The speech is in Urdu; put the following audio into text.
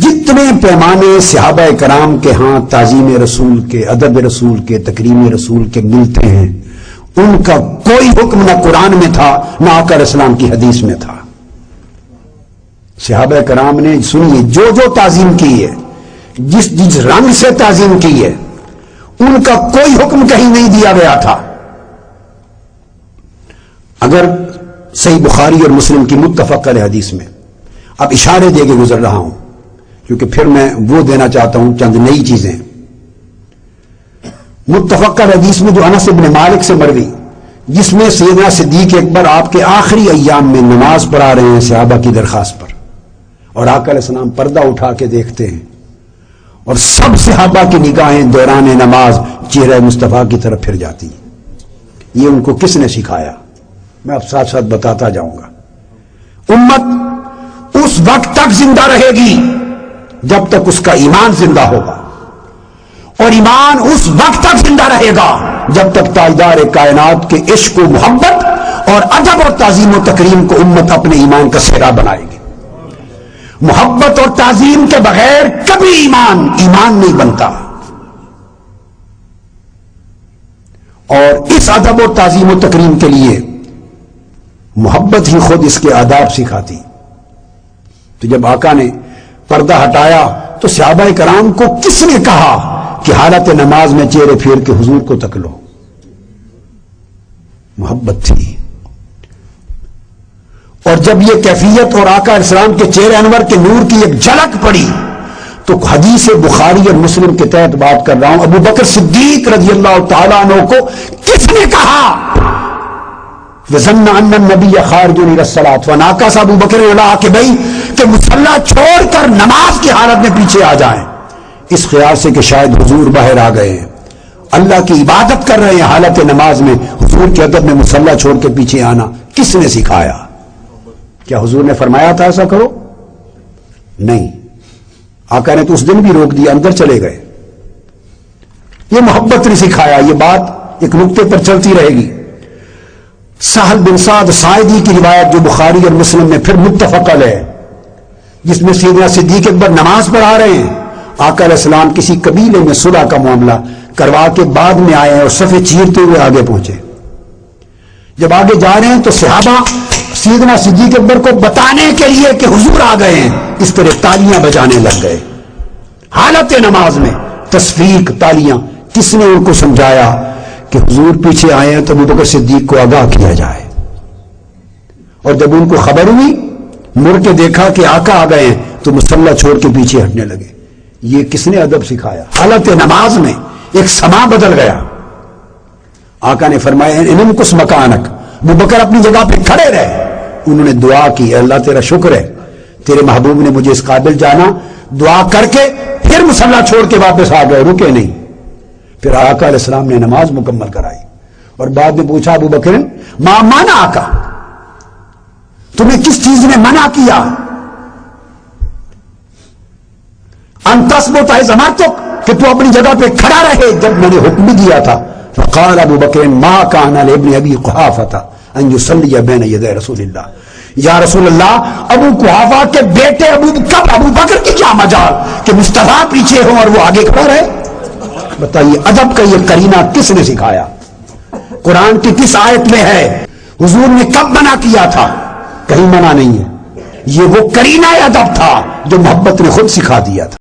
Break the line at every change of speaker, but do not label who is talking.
جتنے پیمانے صحابہ کرام کے ہاں تعظیم رسول کے، ادب رسول کے، تکریم رسول کے ملتے ہیں، ان کا کوئی حکم نہ قرآن میں تھا نہ آقا علیہ السلام کی حدیث میں تھا۔ صحابہ کرام نے سنیے جو تعظیم کی ہے، جس رنگ سے تعظیم کی ہے، ان کا کوئی حکم کہیں نہیں دیا گیا تھا۔ اگر صحیح بخاری اور مسلم کی متفق علیہ حدیث میں، اب اشارے دے کے گزر رہا ہوں کیونکہ پھر میں وہ دینا چاہتا ہوں چند نئی چیزیں۔ متفق علیہ حدیث میں جو انس بن مالک سے مروی، جس میں سیدنا صدیق اکبر آپ کے آخری ایام میں نماز پڑھا رہے ہیں صحابہ کی درخواست پر، اور آقا علیہ السلام پردہ اٹھا کے دیکھتے ہیں اور سب صحابہ کی نگاہیں دوران نماز چہرہ مصطفیٰ کی طرف پھر جاتی ہیں۔ یہ ان کو کس نے سکھایا؟ میں اب ساتھ ساتھ بتاتا جاؤں گا۔ امت اس وقت تک زندہ رہے گی جب تک اس کا ایمان زندہ ہوگا، اور ایمان اس وقت تک زندہ رہے گا جب تک تاجدار کائنات کے عشق و محبت اور ادب اور تعظیم و تکریم کو امت اپنے ایمان کا سہرا بنائے گی۔ محبت اور تعظیم کے بغیر کبھی ایمان نہیں بنتا، اور اس ادب اور تعظیم و تکریم کے لیے محبت ہی خود اس کے آداب سکھاتی۔ تو جب آقا نے پردہ ہٹایا تو صحابہ کرام کو کس نے کہا کہ حالت نماز میں چہرے پھیر کے حضور کو تک لو؟ محبت تھی۔ اور جب یہ کیفیت اور آقا علیہ السلام کے چہرے انور کے نور کی ایک جھلک پڑی تو حدیث بخاری اور مسلم کے تحت بات کر رہا ہوں، ابو بکر صدیق رضی اللہ تعالیٰ عنہ کو کس نے کہا وَظَنَّ أَنَّ النَّبِيَّ خَارِجٌ إِلَى الصَّلَاةِ وَنَاقَصَ ابو بکر اللہ کہ بھائی کہ مصلی چھوڑ کر نماز کی حالت میں پیچھے آ جائیں، اس خیال سے کہ شاید حضور باہر آ گئے ہیں، اللہ کی عبادت کر رہے ہیں حالت نماز میں، حضور کے ادب میں مصلی چھوڑ کے پیچھے آنا کس نے سکھایا؟ کیا حضور نے فرمایا تھا ایسا کرو؟ نہیں، آقا نے تو اس دن بھی روک دیا، اندر چلے گئے۔ یہ محبت نے سکھایا۔ یہ بات ایک نقطے پر چلتی رہے گی۔ سہل بن سعد ساعدی کی روایت جو بخاری اور مسلم میں پھر متفق علیہ ہے، جس میں سیدنا صدیق اکبر نماز پڑھا رہے ہیں، آقا علیہ السلام کسی قبیلے میں صلح کا معاملہ کروا کے بعد میں آئے ہیں اور صفے چیرتے ہوئے آگے پہنچے۔ جب آگے جا رہے ہیں تو صحابہ سیدنا صدیق اکبر کو بتانے کے لیے کہ حضور آ گئے ہیں اس طرح تالیاں بجانے لگ گئے حالت نماز میں۔ تصفیق تالیاں، کس نے ان کو سمجھایا کہ حضور پیچھے آئے ہیں تو ابو بکر صدیق کو آگاہ کیا جائے؟ اور جب ان کو خبر ہوئی، مڑ کے دیکھا کہ آقا آ گئے ہیں تو مصلی چھوڑ کے پیچھے ہٹنے لگے۔ یہ کس نے ادب سکھایا؟ حالت نماز میں ایک سما بدل گیا۔ آقا نے فرمایا انمکس مکانک، ابو بکر اپنی جگہ پہ کھڑے رہے۔ انہوں نے دعا کی، اللہ تیرا شکر ہے، تیرے محبوب نے مجھے اس قابل جانا، دعا کر کے پھر مصلی چھوڑ کے واپس آ گئے، رکے نہیں۔ پھر آقا علیہ السلام نے نماز مکمل کرائی اور بعد میں پوچھا ابو بکر ما مانا آقا، تمہیں کس چیز نے منع کیا؟ ان تثبت اذ امرتک، کہ تو اپنی جگہ پہ کھڑا رہے جب میں نے حکم دیا تھا۔ فقال ابو بکر ما کان لابن ابی قحافہ ان یصلی بین یدی رسول اللہ، یا رسول اللہ ابو قحافہ کے بیٹے ابو بکر کی کیا مجال کہ مصطفیٰ پیچھے ہوں اور وہ آگے کھڑا رہے؟ بتائیے ادب کا یہ قرینہ کس نے سکھایا؟ قرآن کی کس آیت میں ہے؟ حضور نے کب منع کیا تھا؟ کہیں منع نہیں ہے۔ یہ وہ قرینہ ادب تھا جو محبت نے خود سکھا دیا تھا۔